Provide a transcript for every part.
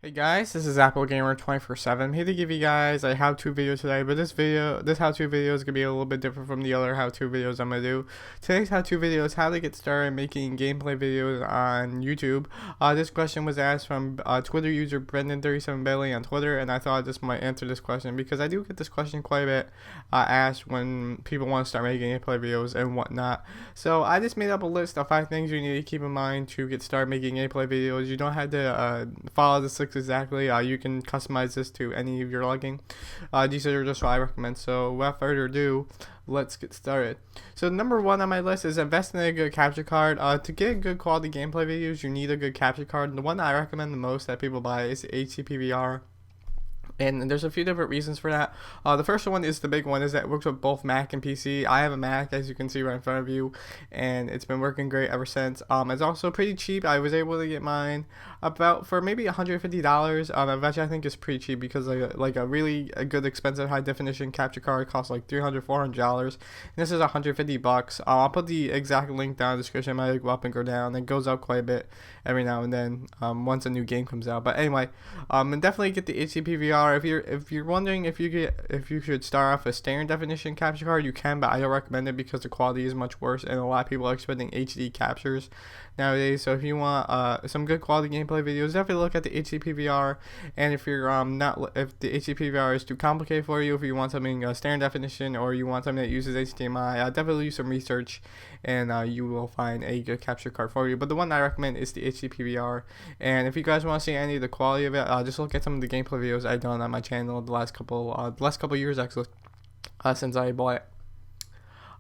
Hey guys, this is Apple Gamer 24/7. I'm here to give you guys a how-to video today, but this how-to video is gonna be a little bit different from the other how-to videos I'm gonna do. Today's how-to video is how to get started making gameplay videos on YouTube. This question was asked from Twitter user Brendan37Bailey on Twitter, and I thought this might answer this question because I do get this question quite a bit asked when people want to start making gameplay videos and whatnot. So I just made up a list of 5 things you need to keep in mind to get started making gameplay videos. You don't have to follow the 6 exactly. You can customize this to any of your liking. These are just what I recommend. So without further ado, let's get started. So number 1 on my list is invest in a good capture card. To get good quality gameplay videos, you need a good capture card. The one that I recommend the most that people buy is the HDPVR. And there's a few different reasons for that. The first one is the big one, is that it works with both Mac and PC. I have a Mac, as you can see right in front of you, and it's been working great ever since. It's also pretty cheap. I was able to get mine about for maybe $150. Which I think is pretty cheap because like a really good expensive high definition capture card costs like $300, $400. And this is $150. I'll put the exact link down in the description. It might go up and go down. It goes up quite a bit every now and then once a new game comes out. But anyway, and definitely get the HDPVR. If you're wondering if you should start off a standard definition capture card, you can, but I don't recommend it because the quality is much worse, and a lot of people are expecting HD captures nowadays. So if you want some good quality gameplay videos, definitely look at the HDPVR. And if you're if the HDPVR is too complicated for you, if you want something standard definition or you want something that uses HDMI, definitely do some research, and you will find a good capture card for you. But the one I recommend is the HDPVR. And if you guys want to see any of the quality of it, just look at some of the gameplay videos I've done on my channel the last couple years actually, since I bought it.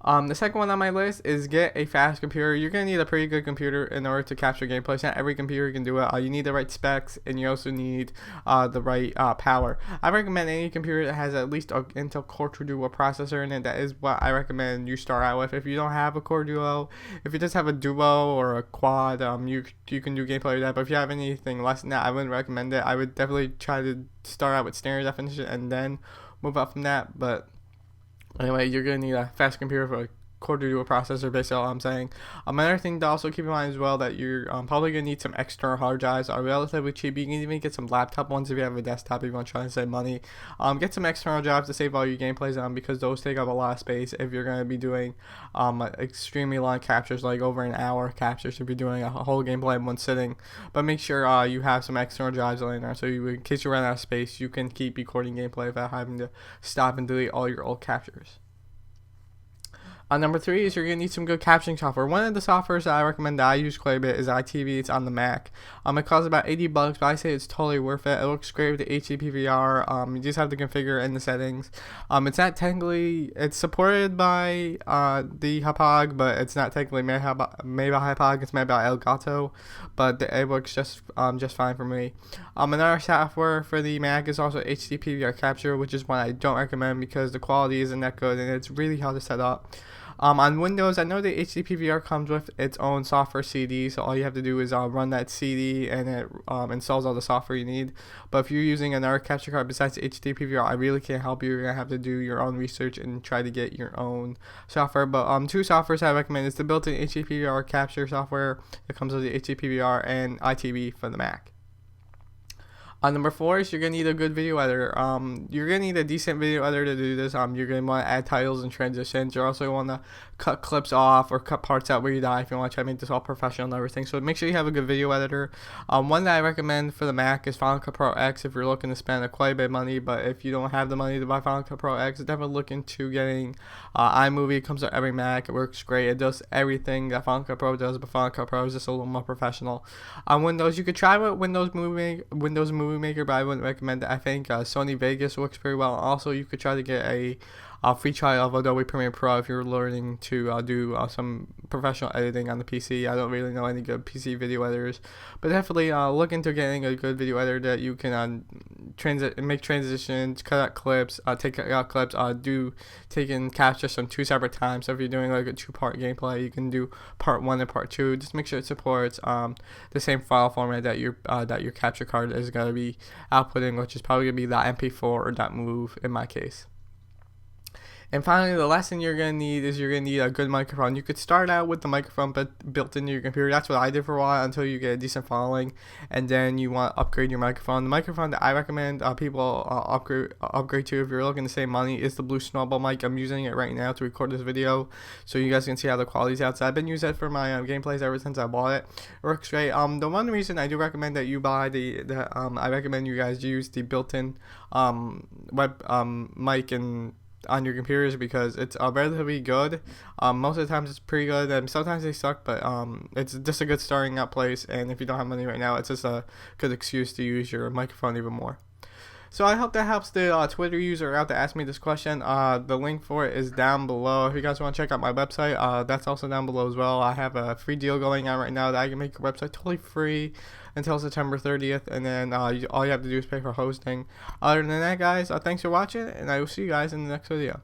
The second one on my list is get a fast computer. You're going to need a pretty good computer in order to capture gameplay. It's not every computer can do it. You need the right specs, and you also need the right power. I recommend any computer that has at least an Intel Core Duo processor in it. That is what I recommend you start out with. If you don't have a Core Duo, if you just have a Duo or a Quad, you can do gameplay with that. But if you have anything less than that, I wouldn't recommend it. I would definitely try to start out with standard definition and then move up from that. But anyway, you're going to need a fast computer for a Core Duo processor, basically all I'm saying. Another thing to also keep in mind as well, that you're probably going to need some external hard drives. Are relatively cheap. You can even get some laptop ones if you have a desktop, if you want to try and save money. Get some external drives to save all your gameplays on, because those take up a lot of space if you're going to be doing extremely long captures, like over an hour captures if you're doing a whole gameplay in one sitting. But make sure you have some external drives in there, so in case you run out of space, you can keep recording gameplay without having to stop and delete all your old captures. Number 3 is you're going to need some good captioning software. One of the softwares that I recommend that I use quite a bit is iTV. It's on the Mac. It costs about $80, but I say it's totally worth it. It looks great with the HDPVR. You just have to configure in the settings. It's not technically, it's supported by the Hauppauge, but it's not technically made by Hauppauge. It's made by Elgato, but it works just fine for me. Another software for the Mac is also HDPVR Capture, which is one I don't recommend because the quality isn't that good and it's really hard to set up. On Windows, I know the HDPVR comes with its own software CD, so all you have to do is run that CD, and it installs all the software you need. But if you're using another capture card besides HDPVR, I really can't help you. You're going to have to do your own research and try to get your own software. But 2 softwares I recommend is the built-in HDPVR capture software that comes with the HDPVR, and iTV for the Mac. Number 4 is you're going to need a good video editor. You're going to need a decent video editor to do this. You're going to want to add titles and transitions. You're also going to want to cut clips off or cut parts out where you die if you want to try to make this all professional and everything. So make sure you have a good video editor. One that I recommend for the Mac is Final Cut Pro X if you're looking to spend quite a bit of money. But if you don't have the money to buy Final Cut Pro X, definitely look into getting iMovie. It comes with every Mac. It works great. It does everything that Final Cut Pro does, but Final Cut Pro is just a little more professional. On Windows, you could try with Windows Movie Maker, but I wouldn't recommend it. I think Sony Vegas works pretty well. Also, you could try to get a free trial of Adobe Premiere Pro if you're learning to do some professional editing on the PC. I don't really know any good PC video editors, but definitely look into getting a good video editor that you can make transitions, cut out clips, take out clips, take in captures from 2 separate times. So if you're doing like a 2-part gameplay, you can do part 1 and part 2. Just make sure it supports the same file format that your capture card is going to be outputting, which is probably going to be .mp4 or .mov in my case. And finally, the last thing you're going to need is you're going to need a good microphone. You could start out with the microphone built into your computer. That's what I did for a while until you get a decent following, and then you want to upgrade your microphone. The microphone that I recommend people upgrade to if you're looking to save money is the Blue Snowball mic. I'm using it right now to record this video, so you guys can see how the quality's out. So I've been using it for my gameplays ever since I bought it. It works great. The one reason I do recommend that you buy I recommend you guys use the built-in web mic and on your computers because it's relatively good. Most of the times it's pretty good, and sometimes they suck, but it's just a good starting out place. And if you don't have money right now, it's just a good excuse to use your microphone even more. So I hope that helps the Twitter user out that asked me this question. The link for it is down below. If you guys want to check out my website, that's also down below as well. I have a free deal going on right now that I can make your website totally free until September 30th, and then all you have to do is pay for hosting. Other than that, guys, thanks for watching, and I will see you guys in the next video.